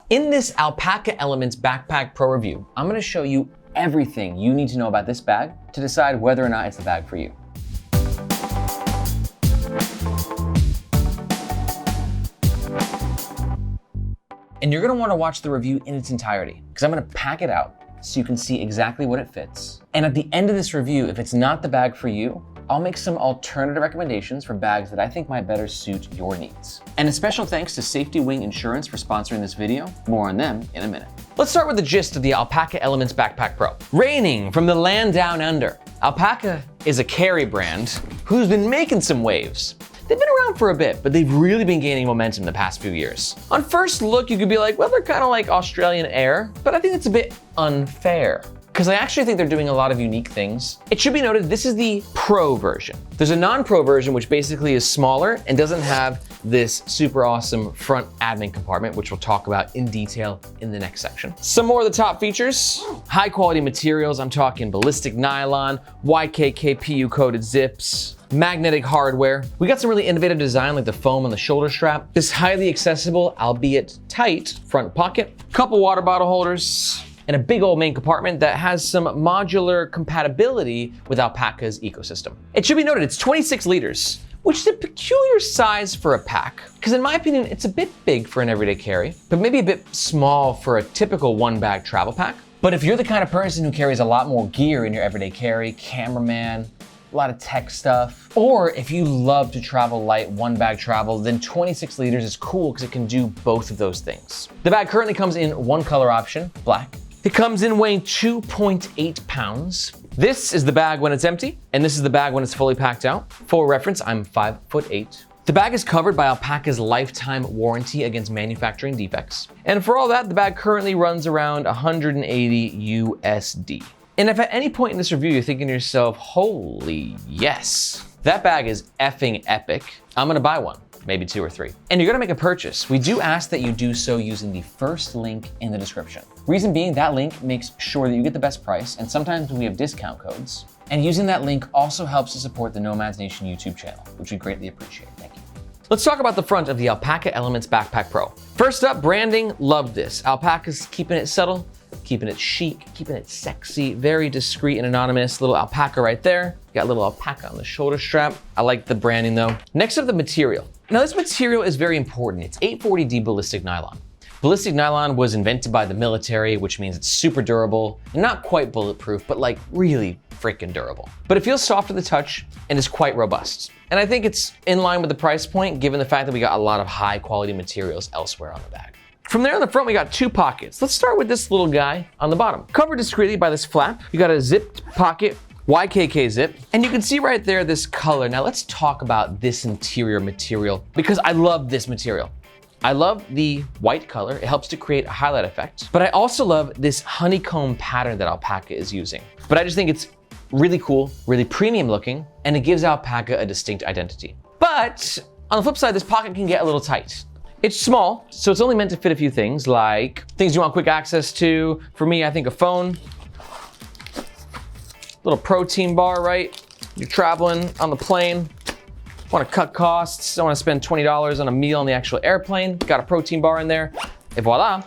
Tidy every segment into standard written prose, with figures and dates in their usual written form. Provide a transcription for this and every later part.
In this Alpaka Elements Backpack Pro review, I'm gonna show you everything you need to know about this bag to decide whether or not it's the bag for you. And you're gonna wanna watch the review in its entirety, because I'm gonna pack it out so you can see exactly what it fits. And at the end of this review, if it's not the bag for you, I'll make some alternative recommendations for bags that I think might better suit your needs. And a special thanks to Safety Wing Insurance for sponsoring this video. More on them in a minute. Let's start with the gist of the Alpaka Elements Backpack Pro. Reigning from the land down under, Alpaka is a carry brand who's been making some waves. They've been around for a bit, but they've really been gaining momentum the past few years. On first look, you could be like, well, they're kind of like Australian Air, but I think it's a bit unfair, because I actually think they're doing a lot of unique things. It should be noted, this is the Pro version. There's a non-Pro version, which basically is smaller and doesn't have this super awesome front admin compartment, which we'll talk about in detail in the next section. Some more of the top features: high quality materials. I'm talking ballistic nylon, YKK PU coated zips, magnetic hardware. We got some really innovative design like the foam on the shoulder strap, this highly accessible, albeit tight, front pocket, couple water bottle holders, and a big old main compartment that has some modular compatibility with Alpaka's ecosystem. It should be noted, it's 26 liters, which is a peculiar size for a pack, because in my opinion, it's a bit big for an everyday carry, but maybe a bit small for a typical one bag travel pack. But if you're the kind of person who carries a lot more gear in your everyday carry, cameraman, a lot of tech stuff, or if you love to travel light, one bag travel, then 26 liters is cool because it can do both of those things. The bag currently comes in one color option, black. It comes in weighing 2.8 pounds. This is the bag when it's empty, and this is the bag when it's fully packed out. For reference, I'm 5'8". The bag is covered by Alpaka's lifetime warranty against manufacturing defects. And for all that, the bag currently runs around 180 USD. And if at any point in this review you're thinking to yourself, holy yes, that bag is effing epic, I'm gonna buy one, maybe two or three. And you're gonna make a purchase, we do ask that you do so using the first link in the description. Reason being, that link makes sure that you get the best price, and sometimes we have discount codes. And using that link also helps to support the Nomads Nation YouTube channel, which we greatly appreciate. Thank you. Let's talk about the front of the Alpaka Elements Backpack Pro. First up, branding, love this. Alpaka's keeping it subtle, keeping it chic, keeping it sexy, very discreet and anonymous. Little alpaca right there. Got a little alpaca on the shoulder strap. I like the branding though. Next up, the material. Now this material is very important. It's 840D ballistic nylon. Ballistic nylon was invented by the military, which means it's super durable, and not quite bulletproof, but like really freaking durable. But it feels soft to the touch and is quite robust. And I think it's in line with the price point, given the fact that we got a lot of high quality materials elsewhere on the bag. From there on the front, we got two pockets. Let's start with this little guy on the bottom. Covered discreetly by this flap, you got a zipped pocket, YKK zip, and you can see right there this color. Now let's talk about this interior material, because I love this material. I love the white color, it helps to create a highlight effect, but I also love this honeycomb pattern that Alpaka is using. But I just think it's really cool, really premium looking, and it gives Alpaka a distinct identity. But on the flip side, this pocket can get a little tight. It's small, so it's only meant to fit a few things, like things you want quick access to. For me, I think a phone, little protein bar, right? You're traveling on the plane, want to cut costs, don't want to spend $20 on a meal on the actual airplane, got a protein bar in there, et voila.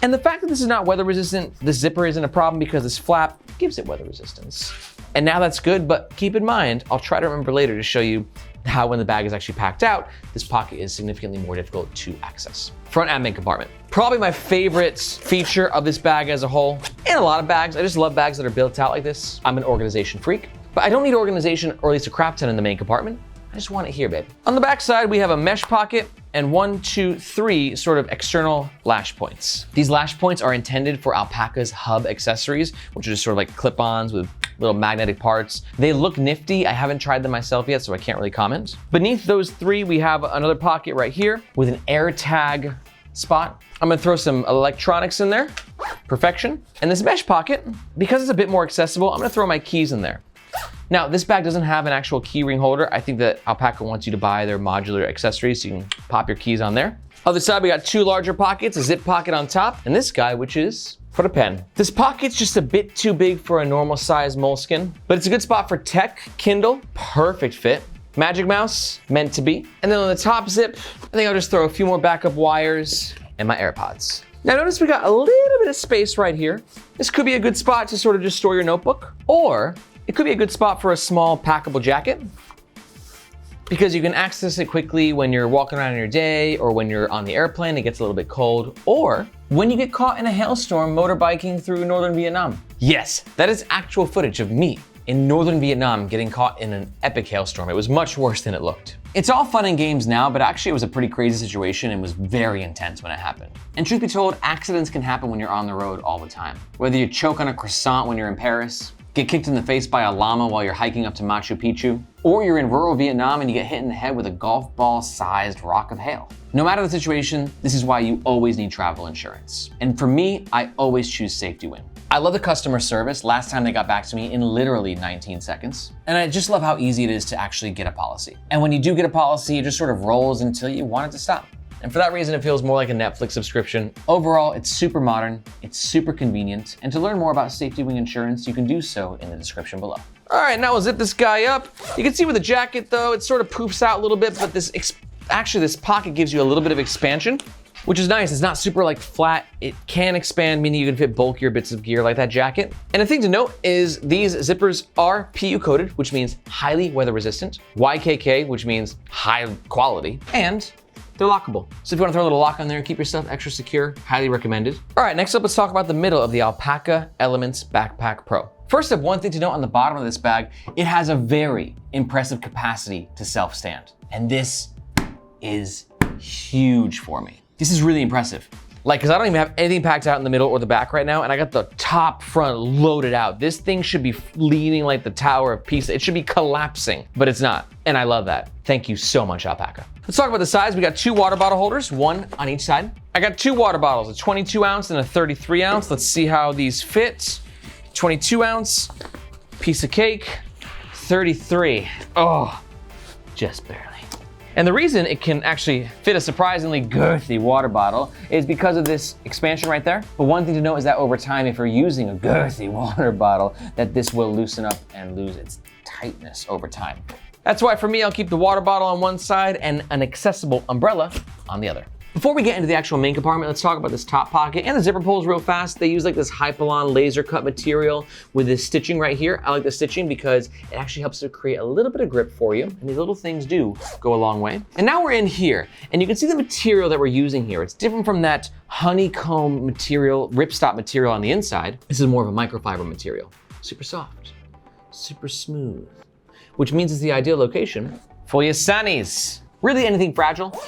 And the fact that this is not weather resistant, this zipper isn't a problem because this flap gives it weather resistance. And now that's good, but keep in mind, I'll try to remember later to show you how when the bag is actually packed out, this pocket is significantly more difficult to access. Front admin compartment. Probably my favorite feature of this bag as a whole. And a lot of bags, I just love bags that are built out like this. I'm an organization freak, but I don't need organization or at least a crap ton in the main compartment. I just want it here, babe. On the back side, we have a mesh pocket and 1, 2, 3 sort of external lash points. These lash points are intended for Alpaka's hub accessories, which are just sort of like clip-ons with little magnetic parts. They look nifty. I haven't tried them myself yet, so I can't really comment. Beneath those three, we have another pocket right here with an air tag spot. I'm gonna throw some electronics in there, perfection. And this mesh pocket, because it's a bit more accessible, I'm gonna throw my keys in there. Now, this bag doesn't have an actual key ring holder. I think that Alpaka wants you to buy their modular accessories so you can pop your keys on there. Other side, we got two larger pockets, a zip pocket on top, and this guy, which is for the pen. This pocket's just a bit too big for a normal size moleskin, but it's a good spot for tech, Kindle, perfect fit. Magic Mouse, meant to be. And then on the top zip, I think I'll just throw a few more backup wires and my AirPods. Now notice we got a little bit of space right here. This could be a good spot to sort of just store your notebook, or it could be a good spot for a small packable jacket, because you can access it quickly when you're walking around in your day, or when you're on the airplane, it gets a little bit cold, or when you get caught in a hailstorm motorbiking through northern Vietnam. Yes, that is actual footage of me in northern Vietnam getting caught in an epic hailstorm. It was much worse than it looked. It's all fun and games now, but actually it was a pretty crazy situation and was very intense when it happened. And truth be told, accidents can happen when you're on the road all the time. Whether you choke on a croissant when you're in Paris, get kicked in the face by a llama while you're hiking up to Machu Picchu, or you're in rural Vietnam and you get hit in the head with a golf ball-sized rock of hail. No matter the situation, this is why you always need travel insurance. And for me, I always choose Safety Win. I love the customer service. Last time they got back to me in literally 19 seconds. And I just love how easy it is to actually get a policy. And when you do get a policy, it just sort of rolls until you want it to stop. And for that reason, it feels more like a Netflix subscription. Overall, it's super modern, it's super convenient, and to learn more about Safety Wing Insurance, you can do so in the description below. All right, now we'll zip this guy up. You can see with the jacket though, it sort of poofs out a little bit, but this pocket gives you a little bit of expansion, which is nice. It's not super like flat. It can expand, meaning you can fit bulkier bits of gear like that jacket. And a thing to note is these zippers are PU coated, which means highly weather resistant, YKK, which means high quality, and they're lockable. So if you want to throw a little lock on there and keep your stuff extra secure, highly recommended. All right, next up, let's talk about the middle of the Alpaka Elements Backpack Pro. First up, one thing to note on the bottom of this bag, it has a very impressive capacity to self-stand. And this is huge for me. This is really impressive. Like, cause I don't even have anything packed out in the middle or the back right now, and I got the top front loaded out. This thing should be leaning like the Tower of Pisa. It should be collapsing, but it's not. And I love that. Thank you so much, Alpaka. Let's talk about the size. We got 2 water bottle holders, one on each side. I got 2 water bottles, a 22 ounce and a 33 ounce. Let's see how these fit. 22 ounce, piece of cake, 33. Oh, just barely. And the reason it can actually fit a surprisingly girthy water bottle is because of this expansion right there. But one thing to note is that over time, if you're using a girthy water bottle, that this will loosen up and lose its tightness over time. That's why for me, I'll keep the water bottle on one side and an accessible umbrella on the other. Before we get into the actual main compartment, let's talk about this top pocket and the zipper pulls real fast. They use like this Hypalon laser cut material with this stitching right here. I like the stitching because it actually helps to create a little bit of grip for you. And these little things do go a long way. And now we're in here and you can see the material that we're using here. It's different from that honeycomb material, ripstop material on the inside. This is more of a microfiber material. Super soft, super smooth, which means it's the ideal location for your sunnies. Really anything fragile.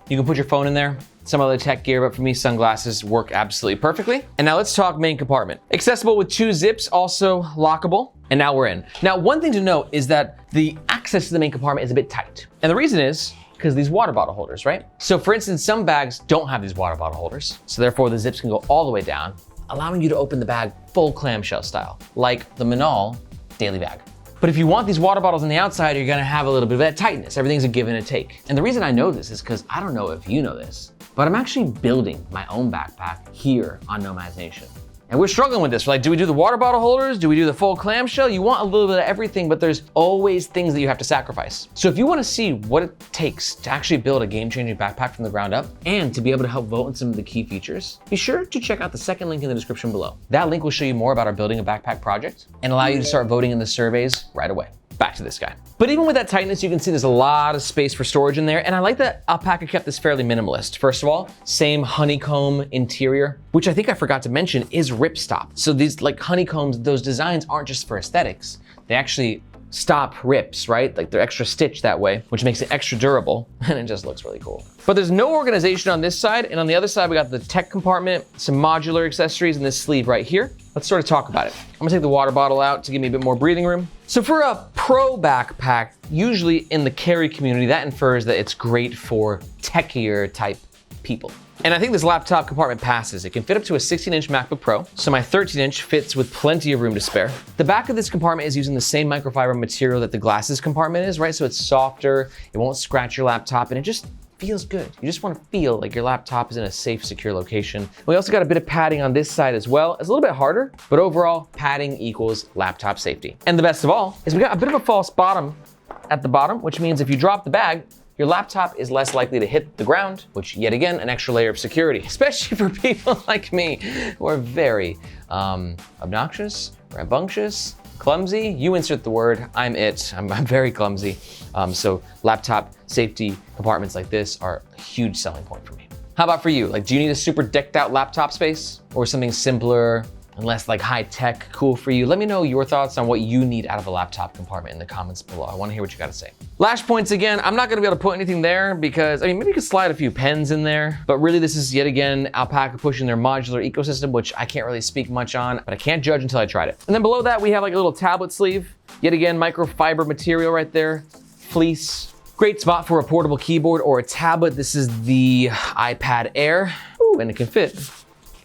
You can put your phone in there, some other tech gear, but for me, sunglasses work absolutely perfectly. And now let's talk main compartment. Accessible with 2 zips, also lockable. And now we're in. Now, one thing to note is that the access to the main compartment is a bit tight. And the reason is because these water bottle holders, right? So for instance, some bags don't have these water bottle holders. So therefore the zips can go all the way down, allowing you to open the bag full clamshell style, like the Manal daily bag. But if you want these water bottles on the outside, you're gonna have a little bit of that tightness. Everything's a give and a take. And the reason I know this is because I don't know if you know this, but I'm actually building my own backpack here on Nomads Nation. And we're struggling with this. We're like, do we do the water bottle holders? Do we do the full clamshell? You want a little bit of everything, but there's always things that you have to sacrifice. So if you wanna see what it takes to actually build a game-changing backpack from the ground up and to be able to help vote on some of the key features, be sure to check out the second link in the description below. That link will show you more about our building a backpack project and allow you to start voting in the surveys right away. Back to this guy. But even with that tightness, you can see there's a lot of space for storage in there. And I like that Alpaka kept this fairly minimalist. First of all, same honeycomb interior, which I think I forgot to mention is ripstop. So these like honeycombs, those designs aren't just for aesthetics. They actually stop rips, right? Like they're extra stitched that way, which makes it extra durable and it just looks really cool. But there's no organization on this side. And on the other side, we got the tech compartment, some modular accessories and this sleeve right here. Let's sort of talk about it. I'm gonna take the water bottle out to give me a bit more breathing room. So for a pro backpack, usually in the carry community, that infers that it's great for techier type people. And I think this laptop compartment passes. It can fit up to a 16-inch MacBook Pro, so my 13-inch fits with plenty of room to spare. The back of this compartment is using the same microfiber material that the glasses compartment is, right? So it's softer, it won't scratch your laptop, and it just feels good. You just want to feel like your laptop is in a safe, secure location. We also got a bit of padding on this side as well. It's a little bit harder, but overall, padding equals laptop safety. And the best of all is we got a bit of a false bottom at the bottom, which means if you drop the bag, your laptop is less likely to hit the ground, which yet again, an extra layer of security, especially for people like me who are very obnoxious, rambunctious, clumsy. You insert the word, I'm it. I'm very clumsy. So laptop safety compartments like this are a huge selling point for me. How about for you? Like, do you need a super decked out laptop space or something simpler and less like high tech cool for you? Let me know your thoughts on what you need out of a laptop compartment in the comments below. I wanna hear what you gotta say. Lash points again, I'm not gonna be able to put anything there because, I mean, maybe you could slide a few pens in there, but really this is yet again Alpaka pushing their modular ecosystem, which I can't really speak much on, but I can't judge until I tried it. And then below that, we have like a little tablet sleeve. Yet again, microfiber material right there, fleece. Great spot for a portable keyboard or a tablet. This is the iPad Air. Ooh, and it can fit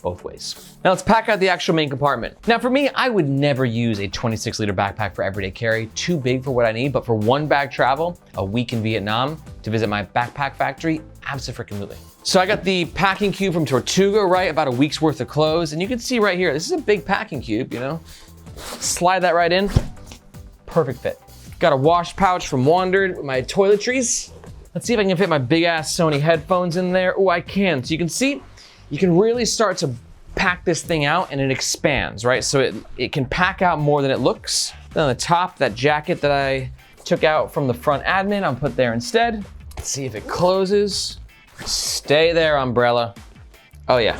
both ways. Now let's pack out the actual main compartment. Now for me, I would never use a 26-liter backpack for everyday carry. Too big for what I need, but for one bag travel, a week in Vietnam, to visit my backpack factory, abso-freaking-lutely. So I got the packing cube from Tortuga, right? About a week's worth of clothes. And you can see right here, this is a big packing cube, you know? Slide that right in, perfect fit. Got a wash pouch from Wandered with my toiletries. Let's see if I can fit my big ass Sony headphones in there. Oh, I can. So you can see, you can really start to pack this thing out and it expands, right? So it can pack out more than it looks. Then on the top, that jacket that I took out from the front admin, I'll put there instead. Let's see if it closes. Stay there, umbrella. Oh yeah.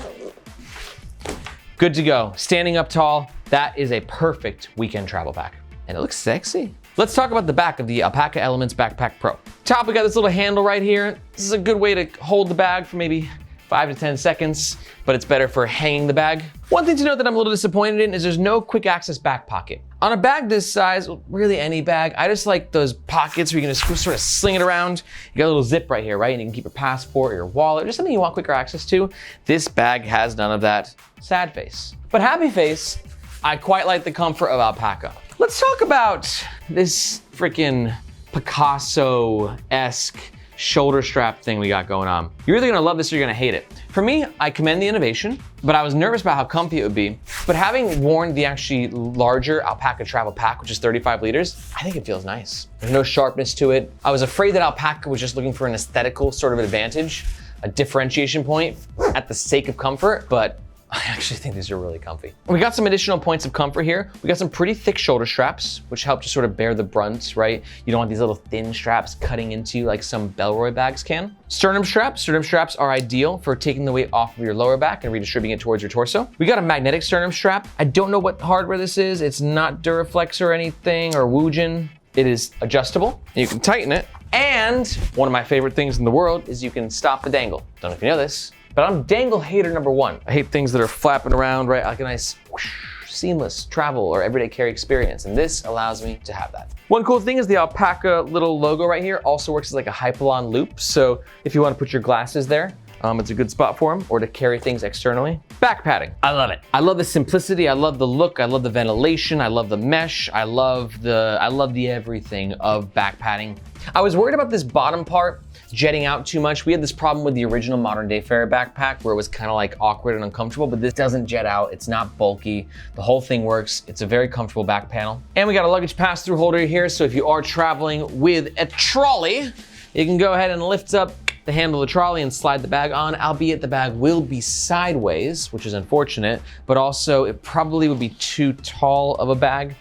Good to go. Standing up tall. That is a perfect weekend travel pack. And it looks sexy. Let's talk about the back of the Alpaka Elements Backpack Pro. Top, we got this little handle right here. This is a good way to hold the bag for maybe 5 to 10 seconds, but it's better for hanging the bag. One thing to note that I'm a little disappointed in is there's no quick access back pocket. On a bag this size, really any bag, I just like those pockets where you can just sort of sling it around. You got a little zip right here, right? And you can keep your passport or your wallet, or just something you want quicker access to. This bag has none of that. Sad face. But happy face, I quite like the comfort of Alpaka. Let's talk about this freaking Picasso-esque shoulder strap thing we got going on. You're either gonna love this or you're gonna hate it. For me, I commend the innovation, but I was nervous about how comfy it would be. But having worn the actually larger Alpaka travel pack, which is 35 liters, I think it feels nice. There's no sharpness to it. I was afraid that Alpaka was just looking for an aesthetical sort of advantage, a differentiation point at the sake of comfort, but I actually think these are really comfy. We got some additional points of comfort here. We got some pretty thick shoulder straps, which help to sort of bear the brunt, right? You don't want these little thin straps cutting into you like some Bellroy bags can. Sternum straps are ideal for taking the weight off of your lower back and redistributing it towards your torso. We got a magnetic sternum strap. I don't know what hardware this is. It's not Duraflex or anything or Woojin. It is adjustable. You can tighten it. And one of my favorite things in the world is you can stop the dangle. Don't know if you know this, but I'm dangle hater number one. I hate things that are flapping around, right? Like a nice whoosh, seamless travel or everyday carry experience. And this allows me to have that. One cool thing is the Alpaka little logo right here also works as like a Hypalon loop. So if you want to put your glasses there, it's a good spot for them, or to carry things externally. Back padding, I love it. I love the simplicity, I love the look, I love the ventilation, I love the mesh, I love the everything of back padding. I was worried about this bottom part jetting out too much. We had this problem with the original modern day Fare backpack where it was kind of like awkward and uncomfortable, but this doesn't jet out. It's not bulky. The whole thing works. It's a very comfortable back panel. And we got a luggage pass-through holder here. So if you are traveling with a trolley, you can go ahead and lift up the handle of the trolley and slide the bag on, albeit the bag will be sideways, which is unfortunate, but also it probably would be too tall of a bag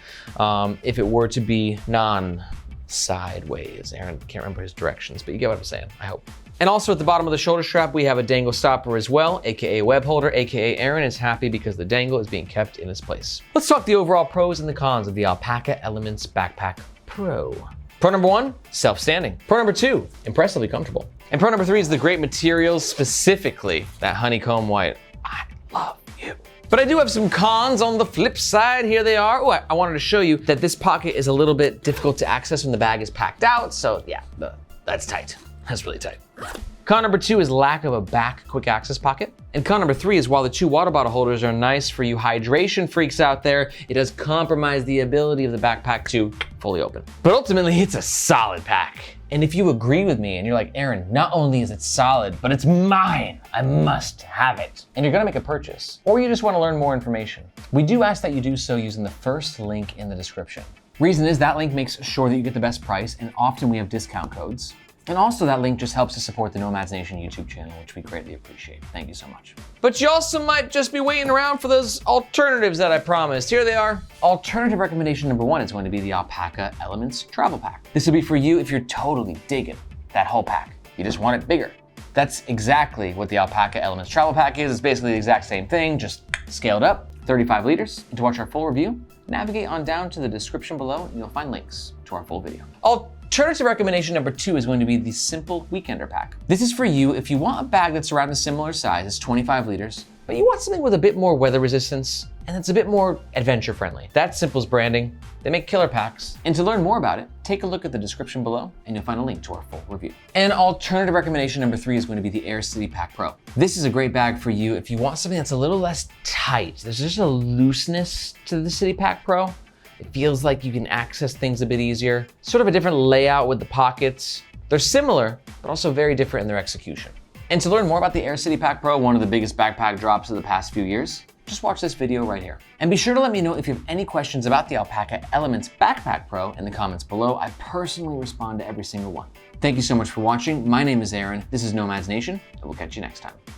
if it were to be sideways. Aaron can't remember his directions, but you get what I'm saying, I hope. And also at the bottom of the shoulder strap, we have a dangle stopper as well, AKA web holder, AKA Aaron is happy because the dangle is being kept in its place. Let's talk the overall pros and the cons of the Alpaka Elements Backpack Pro. Pro number one, self-standing. Pro number two, impressively comfortable. And pro number three is the great materials, specifically that honeycomb white. I love you. But I do have some cons on the flip side. Here they are. Oh, I wanted to show you that this pocket is a little bit difficult to access when the bag is packed out. So yeah, that's tight. That's really tight. Con number two is lack of a back quick access pocket. And con number three is while the two water bottle holders are nice for you hydration freaks out there, it does compromise the ability of the backpack to fully open. But ultimately, it's a solid pack. And if you agree with me and you're like, Aaron, not only is it solid, but it's mine, I must have it, and you're gonna make a purchase, or you just wanna learn more information, we do ask that you do so using the first link in the description. Reason is that link makes sure that you get the best price, and often we have discount codes. And also that link just helps to support the Nomads Nation YouTube channel, which we greatly appreciate. Thank you so much. But you also might just be waiting around for those alternatives that I promised. Here they are. Alternative recommendation number 1 is going to be the Alpaka Elements Travel Pack. This will be for you if you're totally digging that whole pack. You just want it bigger. That's exactly what the Alpaka Elements Travel Pack is. It's basically the exact same thing, just scaled up, 35 liters. And to watch our full review, navigate on down to the description below and you'll find links to our full video. Alternative recommendation number 2 is going to be the Simple Weekender Pack. This is for you if you want a bag that's around a similar size, it's 25 liters, but you want something with a bit more weather resistance and it's a bit more adventure friendly. That's Simple's branding. They make killer packs. And to learn more about it, take a look at the description below and you'll find a link to our full review. And alternative recommendation number 3 is going to be the Air City Pack Pro. This is a great bag for you if you want something that's a little less tight. There's just a looseness to the City Pack Pro. It feels like you can access things a bit easier. Sort of a different layout with the pockets. They're similar, but also very different in their execution. And to learn more about the Air City Pack Pro, one of the biggest backpack drops of the past few years, just watch this video right here. And be sure to let me know if you have any questions about the Alpaka Elements Backpack Pro in the comments below. I personally respond to every single one. Thank you so much for watching. My name is Aaron. This is Nomads Nation, and we'll catch you next time.